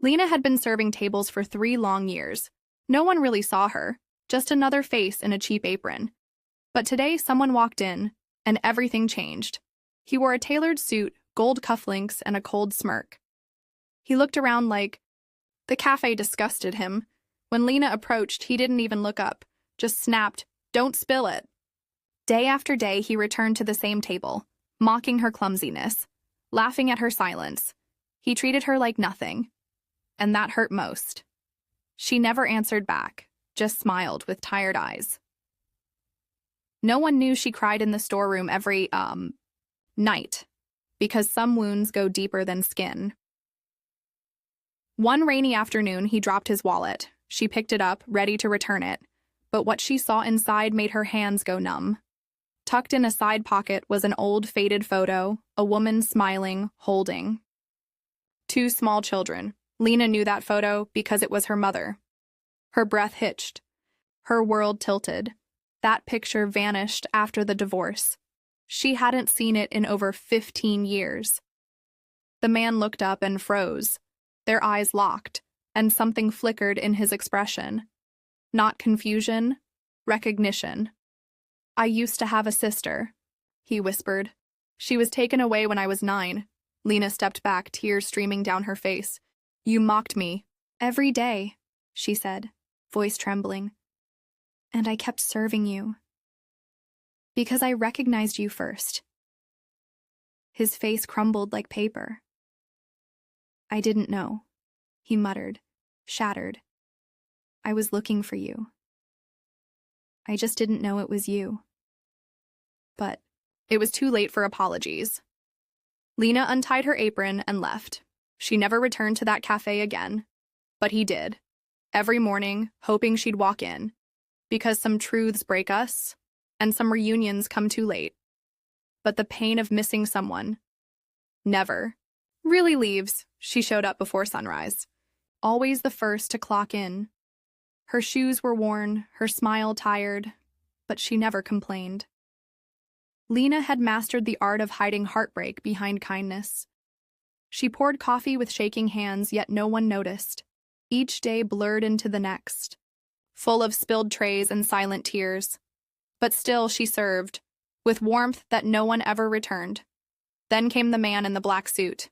Lena had been serving tables for 3 long years. No one really saw her, just another face in a cheap apron. But today someone walked in, and everything changed. He wore a tailored suit, gold cufflinks, and a cold smirk. He looked around like... The cafe disgusted him. When Lena approached, he didn't even look up, just snapped, "Don't spill it." Day after day, he returned to the same table, mocking her clumsiness, laughing at her silence. He treated her like nothing. And that hurt most. She never answered back, just smiled with tired eyes. No one knew she cried in the storeroom every, night, because some wounds go deeper than skin. One rainy afternoon, he dropped his wallet. She picked it up, ready to return it, but what she saw inside made her hands go numb. Tucked in a side pocket was an old, faded photo, a woman smiling, holding 2 small children. Lena knew that photo because it was her mother. Her breath hitched. Her world tilted. That picture vanished after the divorce. She hadn't seen it in over 15 years. The man looked up and froze. Their eyes locked, and something flickered in his expression. Not confusion, recognition. "I used to have a sister," he whispered. "She was taken away when I was 9. Lena stepped back, tears streaming down her face. "You mocked me." "Every day," she said, voice trembling. "And I kept serving you. Because I recognized you first." His face crumbled like paper. "I didn't know," he muttered, shattered. "I was looking for you. I just didn't know it was you." But it was too late for apologies. Lena untied her apron and left. She never returned to that cafe again. But he did. Every morning, hoping she'd walk in. Because some truths break us, and some reunions come too late. But the pain of missing someone never really leaves. She showed up before sunrise. Always the first to clock in. Her shoes were worn, her smile tired, but she never complained. Lena had mastered the art of hiding heartbreak behind kindness. She poured coffee with shaking hands, yet no one noticed. Each day blurred into the next, full of spilled trays and silent tears. But still she served, with warmth that no one ever returned. Then came the man in the black suit.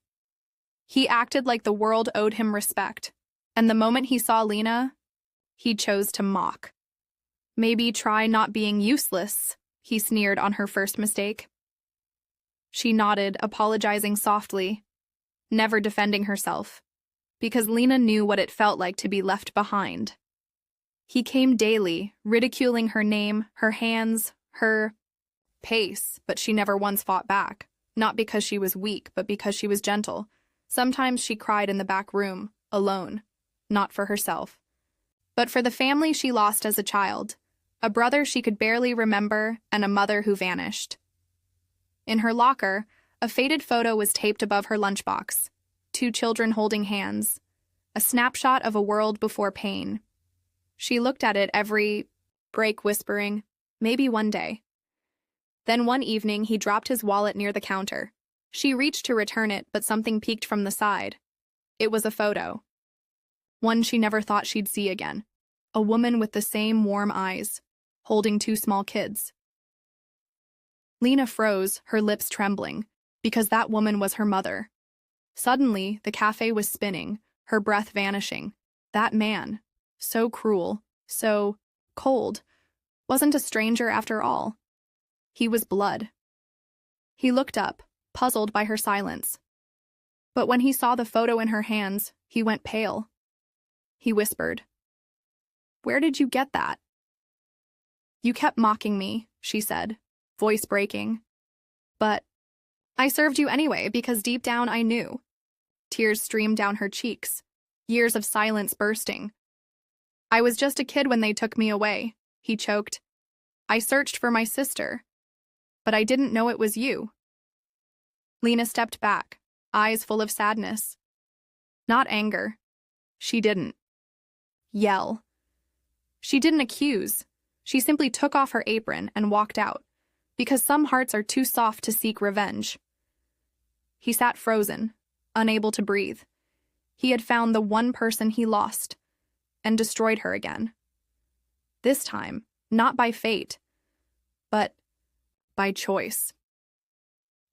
He acted like the world owed him respect, and the moment he saw Lena, he chose to mock. "Maybe try not being useless," he sneered on her first mistake. She nodded, apologizing softly, never defending herself, because Lena knew what it felt like to be left behind. He came daily, ridiculing her name, her hands, her pace, but she never once fought back, not because she was weak, but because she was gentle. Sometimes she cried in the back room, alone, not for herself, but for the family she lost as a child, a brother she could barely remember, and a mother who vanished. In her locker, a faded photo was taped above her lunchbox, 2 children holding hands, a snapshot of a world before pain. She looked at it every break, whispering, "Maybe one day." Then one evening, he dropped his wallet near the counter. She reached to return it, but something peeked from the side. It was a photo. One she never thought she'd see again. A woman with the same warm eyes, holding 2 small kids. Lena froze, her lips trembling, because that woman was her mother. Suddenly, the cafe was spinning, her breath vanishing. That man, so cruel, so cold, wasn't a stranger after all. He was blood. He looked up, puzzled by her silence. But when he saw the photo in her hands, he went pale. He whispered, "Where did you get that?" "You kept mocking me," she said, voice breaking. "But I served you anyway because deep down I knew." Tears streamed down her cheeks, years of silence bursting. "I was just a kid when they took me away," he choked. "I searched for my sister, but I didn't know it was you." Lena stepped back, eyes full of sadness. Not anger. She didn't yell. She didn't accuse. She simply took off her apron and walked out, because some hearts are too soft to seek revenge. He sat frozen, unable to breathe. He had found the one person he lost and destroyed her again. This time, not by fate, but by choice.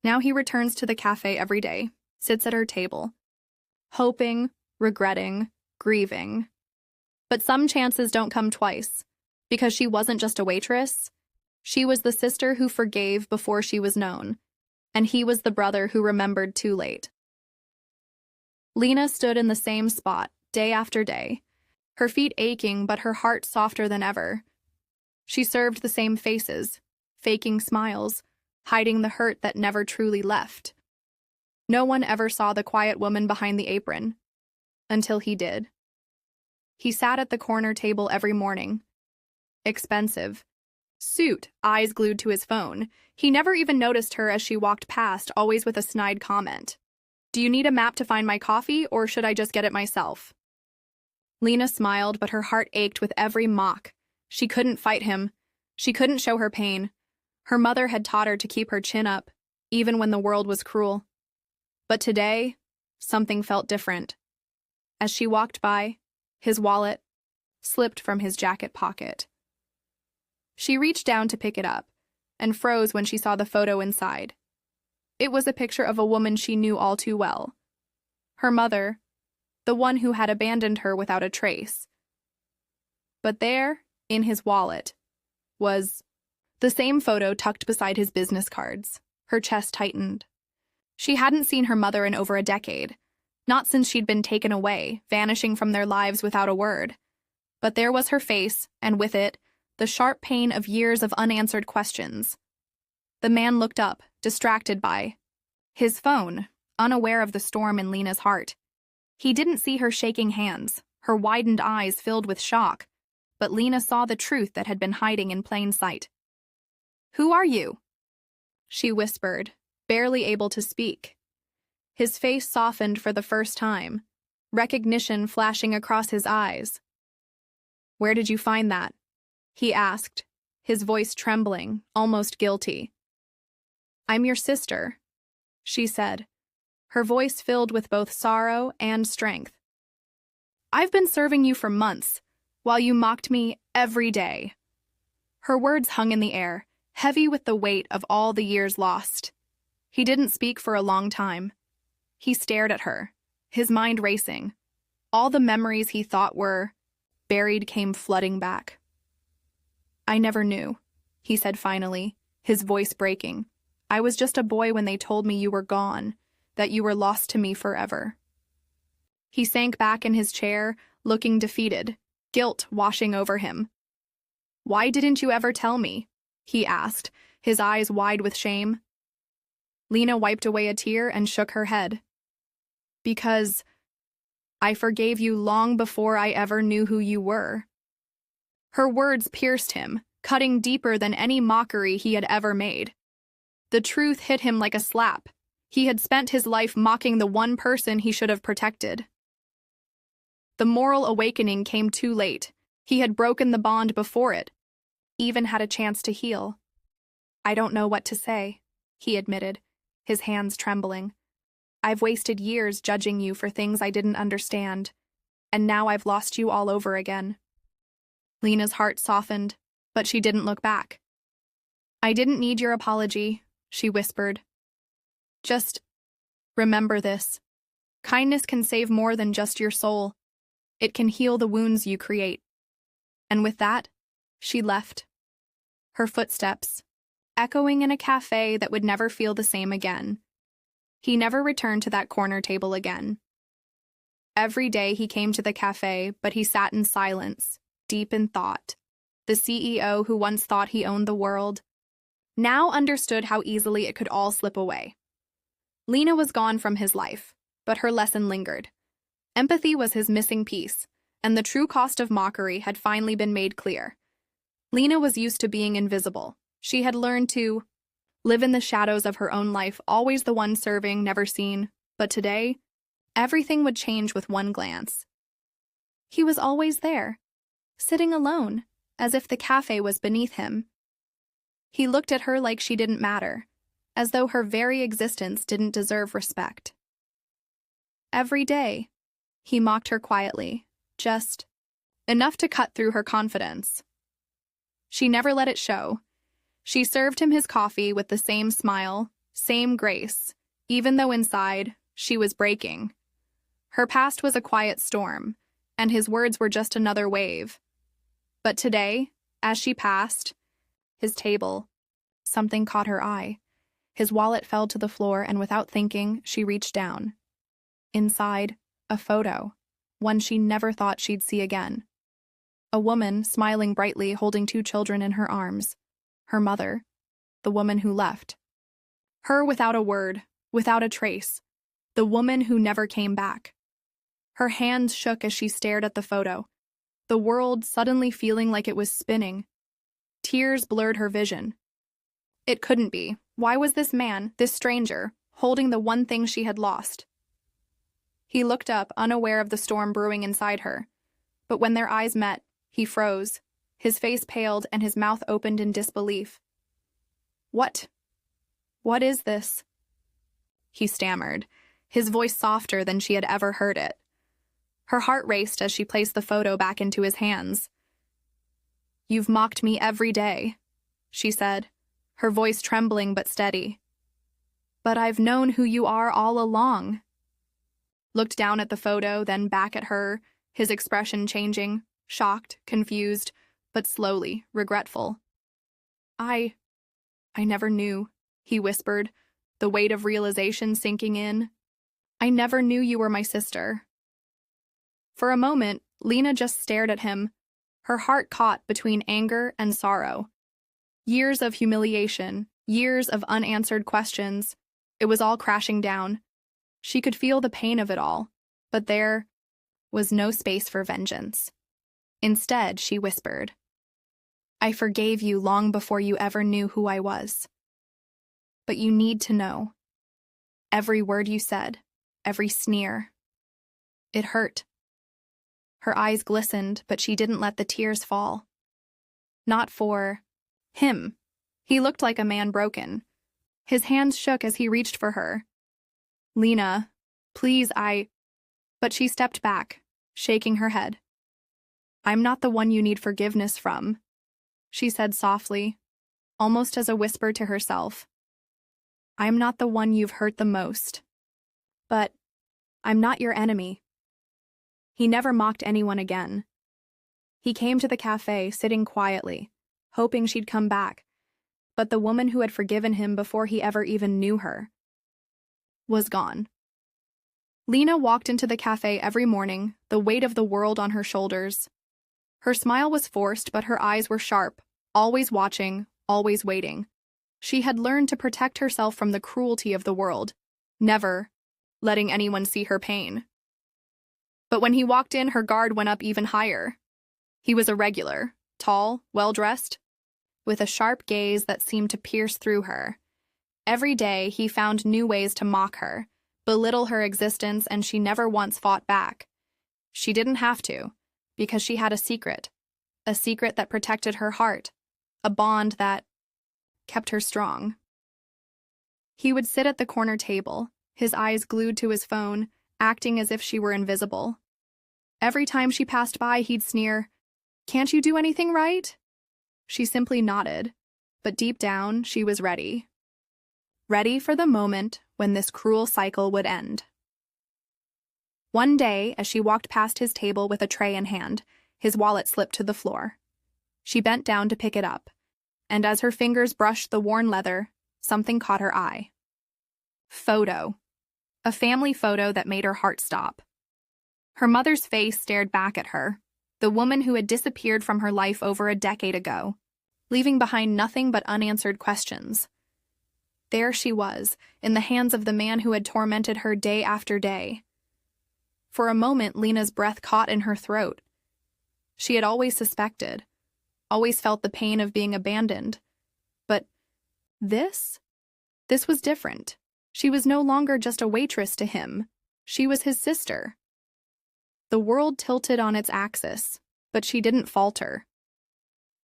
Now he returns to the cafe every day, sits at her table, hoping, regretting, grieving. But some chances don't come twice, because she wasn't just a waitress. She was the sister who forgave before she was known, and he was the brother who remembered too late. Lena stood in the same spot, day after day, her feet aching but her heart softer than ever. She served the same faces, faking smiles, hiding the hurt that never truly left. No one ever saw the quiet woman behind the apron, until he did. He sat at the corner table every morning. Expensive. Suit, eyes glued to his phone. He never even noticed her as she walked past, always with a snide comment. "Do you need a map to find my coffee, or should I just get it myself?" Lena smiled, but her heart ached with every mock. She couldn't fight him. She couldn't show her pain. Her mother had taught her to keep her chin up, even when the world was cruel. But today, something felt different. As she walked by, his wallet slipped from his jacket pocket. She reached down to pick it up, and froze when she saw the photo inside. It was a picture of a woman she knew all too well. Her mother, the one who had abandoned her without a trace. But there, in his wallet, was the same photo tucked beside his business cards. Her chest tightened. She hadn't seen her mother in over a decade, not since she'd been taken away, vanishing from their lives without a word. But there was her face, and with it, the sharp pain of years of unanswered questions. The man looked up, distracted by his phone, unaware of the storm in Lena's heart. He didn't see her shaking hands, her widened eyes filled with shock, but Lena saw the truth that had been hiding in plain sight. "Who are you?" she whispered, barely able to speak. His face softened for the first time, recognition flashing across his eyes. "Where did you find that?" he asked, his voice trembling, almost guilty. "I'm your sister," she said, her voice filled with both sorrow and strength. "I've been serving you for months, while you mocked me every day." Her words hung in the air, heavy with the weight of all the years lost. He didn't speak for a long time. He stared at her, his mind racing. All the memories he thought were buried came flooding back. "I never knew," he said finally, his voice breaking. "I was just a boy when they told me you were gone, that you were lost to me forever." He sank back in his chair, looking defeated, guilt washing over him. "Why didn't you ever tell me?" he asked, his eyes wide with shame. Lena wiped away a tear and shook her head. "Because I forgave you long before I ever knew who you were." Her words pierced him, cutting deeper than any mockery he had ever made. The truth hit him like a slap. He had spent his life mocking the one person he should have protected. The moral awakening came too late. He had broken the bond before it even had a chance to heal. "I don't know what to say," he admitted, his hands trembling. "I've wasted years judging you for things I didn't understand, and now I've lost you all over again." Lena's heart softened, but she didn't look back. "I didn't need your apology," she whispered. "Just remember this. Kindness can save more than just your soul. It can heal the wounds you create." And with that, she left. Her footsteps, echoing in a cafe that would never feel the same again. He never returned to that corner table again. Every day he came to the cafe, but he sat in silence, deep in thought. The CEO who once thought he owned the world now understood how easily it could all slip away. Lena was gone from his life, but her lesson lingered. Empathy was his missing piece, and the true cost of mockery had finally been made clear. Lena was used to being invisible. She had learned to live in the shadows of her own life, always the one serving, never seen. But today, everything would change with one glance. He was always there, sitting alone, as if the cafe was beneath him. He looked at her like she didn't matter, as though her very existence didn't deserve respect. Every day, He mocked her quietly, just enough to cut through her confidence. She never let it show. She served him his coffee with the same smile, same grace, even though inside she was breaking. Her past was a quiet storm, and his words were just another wave. But today, as she passed his table, something caught her eye. His wallet fell to the floor, and without thinking, she reached down. Inside, a photo, one she never thought she'd see again. A woman, smiling brightly, holding 2 children in her arms. Her mother, the woman who left. Her without a word, without a trace. The woman who never came back. Her hands shook as she stared at the photo, the world suddenly feeling like it was spinning. Tears blurred her vision. It couldn't be. Why was this man, this stranger, holding the one thing she had lost? He looked up, unaware of the storm brewing inside her. But when their eyes met, he froze. His face paled and his mouth opened in disbelief. What is this?" he stammered, his voice softer than she had ever heard it. Her heart raced as she placed the photo back into his hands. "You've mocked me every day," she said, her voice trembling but steady. "But I've known who you are all along." Looked down at the photo, then back at her, his expression changing, shocked, confused, but slowly regretful. I never knew," he whispered, the weight of realization sinking in. "I never knew you were my sister." For a moment, Lena just stared at him, her heart caught between anger and sorrow. Years of humiliation, years of unanswered questions. It was all crashing down. She could feel the pain of it all, but there was no space for vengeance. Instead, she whispered, "I forgave you long before you ever knew who I was. But you need to know. Every word you said, every sneer. It hurt." Her eyes glistened, but she didn't let the tears fall. Not for him. He looked like a man broken. His hands shook as he reached for her. "Lena, please, But she stepped back, shaking her head. "I'm not the one you need forgiveness from," she said softly, almost as a whisper to herself. "I'm not the one you've hurt the most. But I'm not your enemy." He never mocked anyone again. He came to the cafe, sitting quietly, hoping she'd come back, but the woman who had forgiven him before he ever even knew her was gone. Lena walked into the cafe every morning, the weight of the world on her shoulders. Her smile was forced, but her eyes were sharp, always watching, always waiting. She had learned to protect herself from the cruelty of the world, never letting anyone see her pain. But when he walked in, her guard went up even higher. He was a regular, tall, well-dressed, with a sharp gaze that seemed to pierce through her. Every day, he found new ways to mock her, belittle her existence, and she never once fought back. She didn't have to, because she had a secret that protected her heart, a bond that kept her strong. He would sit at the corner table, his eyes glued to his phone, acting as if she were invisible. Every time she passed by, he'd sneer, "Can't you do anything right?" She simply nodded, but deep down, she was ready. Ready for the moment when this cruel cycle would end. One day, as she walked past his table with a tray in hand, his wallet slipped to the floor. She bent down to pick it up, and as her fingers brushed the worn leather, something caught her eye. Photo. A family photo that made her heart stop. Her mother's face stared back at her, the woman who had disappeared from her life over a decade ago, leaving behind nothing but unanswered questions. There she was, in the hands of the man who had tormented her day after day. For a moment, Lena's breath caught in her throat. She had always suspected, always felt the pain of being abandoned. But this was different. She was no longer just a waitress to him. She was his sister. The world tilted on its axis, but she didn't falter.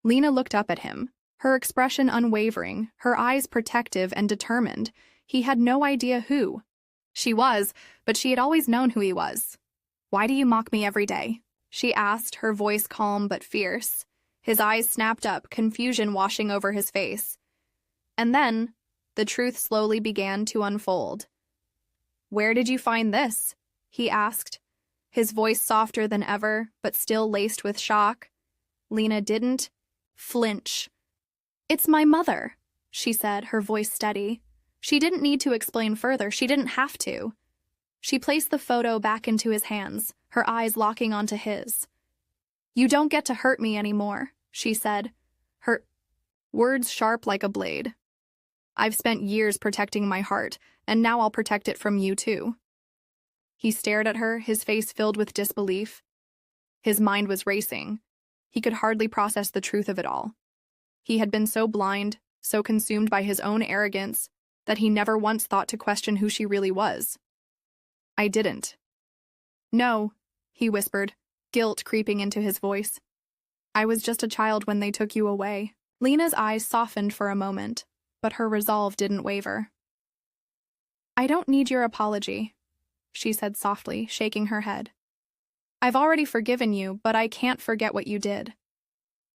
Lena looked up at him, her expression unwavering, her eyes protective and determined. He had no idea who she was, but she had always known who he was. Why do you mock me every day? She asked, her voice calm but fierce. His eyes snapped up, confusion washing over his face. And then, the truth slowly began to unfold. Where did you find this? He asked, his voice softer than ever, but still laced with shock. Lena didn't flinch. It's my mother, she said, her voice steady. She didn't need to explain further. She didn't have to. She placed the photo back into his hands, her eyes locking onto his. You don't get to hurt me anymore, she said, her words sharp like a blade. I've spent years protecting my heart, and now I'll protect it from you too. He stared at her, his face filled with disbelief. His mind was racing. He could hardly process the truth of it all. He had been so blind, so consumed by his own arrogance, that he never once thought to question who she really was. I didn't. No, he whispered, guilt creeping into his voice. I was just a child when they took you away. Lena's eyes softened for a moment, but her resolve didn't waver. I don't need your apology, she said softly, shaking her head. I've already forgiven you, but I can't forget what you did.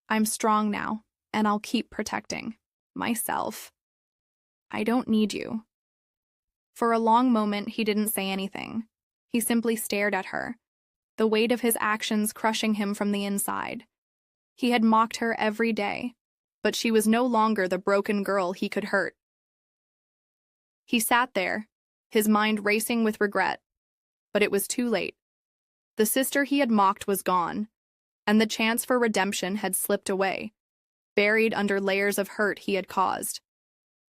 I'm strong now, and I'll keep protecting myself. I don't need you. For a long moment, he didn't say anything. He simply stared at her, the weight of his actions crushing him from the inside. He had mocked her every day, but she was no longer the broken girl he could hurt. He sat there, his mind racing with regret, but it was too late. The sister he had mocked was gone, and the chance for redemption had slipped away, buried under layers of hurt he had caused.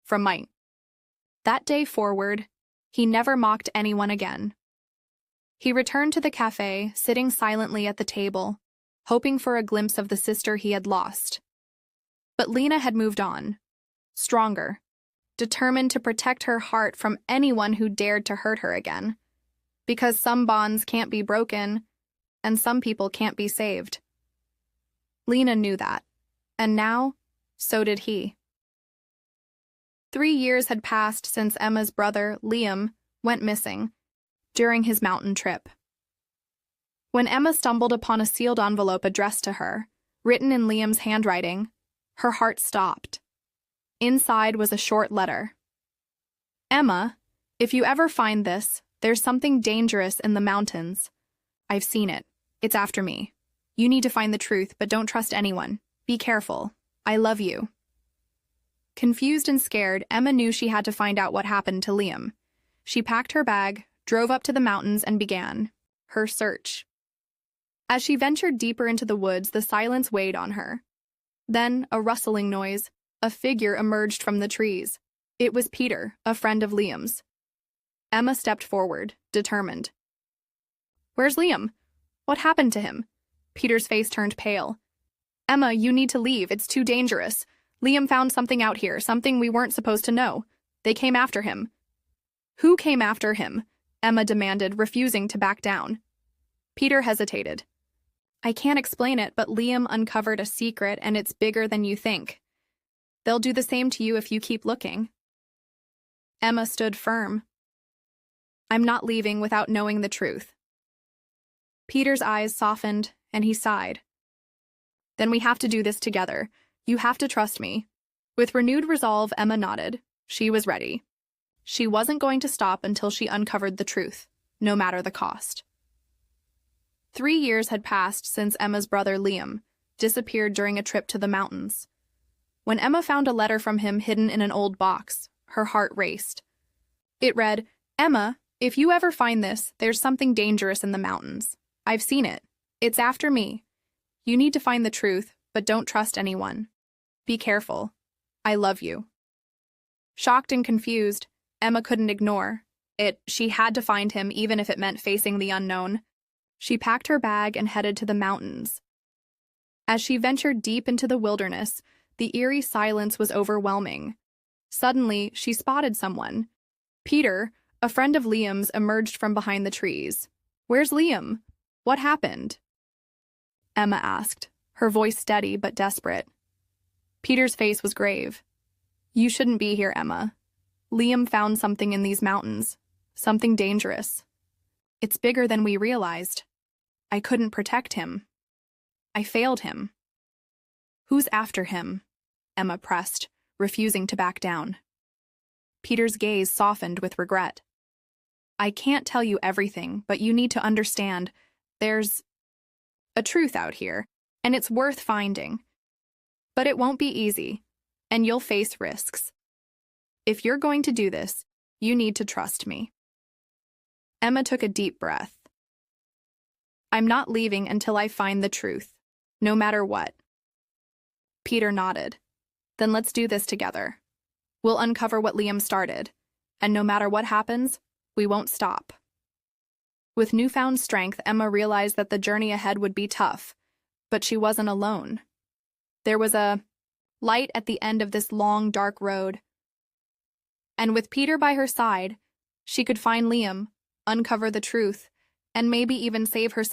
From that day forward, he never mocked anyone again. He returned to the cafe, sitting silently at the table, hoping for a glimpse of the sister he had lost. But Lena had moved on, stronger, determined to protect her heart from anyone who dared to hurt her again. Because some bonds can't be broken, and some people can't be saved. Lena knew that, and now, so did he. 3 years had passed since Emma's brother, Liam, went missing during his mountain trip. When Emma stumbled upon a sealed envelope addressed to her, written in Liam's handwriting, her heart stopped. Inside was a short letter. Emma, if you ever find this, there's something dangerous in the mountains. I've seen it. It's after me. You need to find the truth, but don't trust anyone. Be careful. I love you. Confused and scared, Emma knew she had to find out what happened to Liam. She packed her bag, drove up to the mountains, and began her search. As she ventured deeper into the woods, the silence weighed on her. Then, a rustling noise, a figure emerged from the trees. It was Peter, a friend of Liam's. Emma stepped forward, determined. Where's Liam? What happened to him? Peter's face turned pale. Emma, you need to leave. It's too dangerous. Liam found something out here, something we weren't supposed to know. They came after him. Who came after him? Emma demanded, refusing to back down. Peter hesitated. I can't explain it, but Liam uncovered a secret, and it's bigger than you think. They'll do the same to you if you keep looking. Emma stood firm. I'm not leaving without knowing the truth. Peter's eyes softened, and he sighed. Then we have to do this together. You have to trust me. With renewed resolve, Emma nodded. She was ready. She wasn't going to stop until she uncovered the truth, no matter the cost. 3 years had passed since Emma's brother Liam disappeared during a trip to the mountains. When Emma found a letter from him hidden in an old box, her heart raced. It read, Emma, if you ever find this, there's something dangerous in the mountains. I've seen it. It's after me. You need to find the truth, but don't trust anyone. Be careful. I love you. Shocked and confused, Emma couldn't ignore it. She had to find him, even if it meant facing the unknown. She packed her bag and headed to the mountains. As she ventured deep into the wilderness, the eerie silence was overwhelming. Suddenly, she spotted someone. Peter, a friend of Liam's, emerged from behind the trees. Where's Liam? What happened? Emma asked, her voice steady but desperate. Peter's face was grave. You shouldn't be here, Emma. Liam found something in these mountains. Something dangerous. It's bigger than we realized. I couldn't protect him. I failed him. Who's after him? Emma pressed, refusing to back down. Peter's gaze softened with regret. I can't tell you everything, but you need to understand there's a truth out here, and it's worth finding. But it won't be easy, and you'll face risks. If you're going to do this, you need to trust me. Emma took a deep breath. I'm not leaving until I find the truth, no matter what. Peter nodded. Then let's do this together. We'll uncover what Liam started, and no matter what happens, we won't stop. With newfound strength, Emma realized that the journey ahead would be tough, but she wasn't alone. There was a light at the end of this long, dark road. And with Peter by her side, she could find Liam, uncover the truth, and maybe even save herself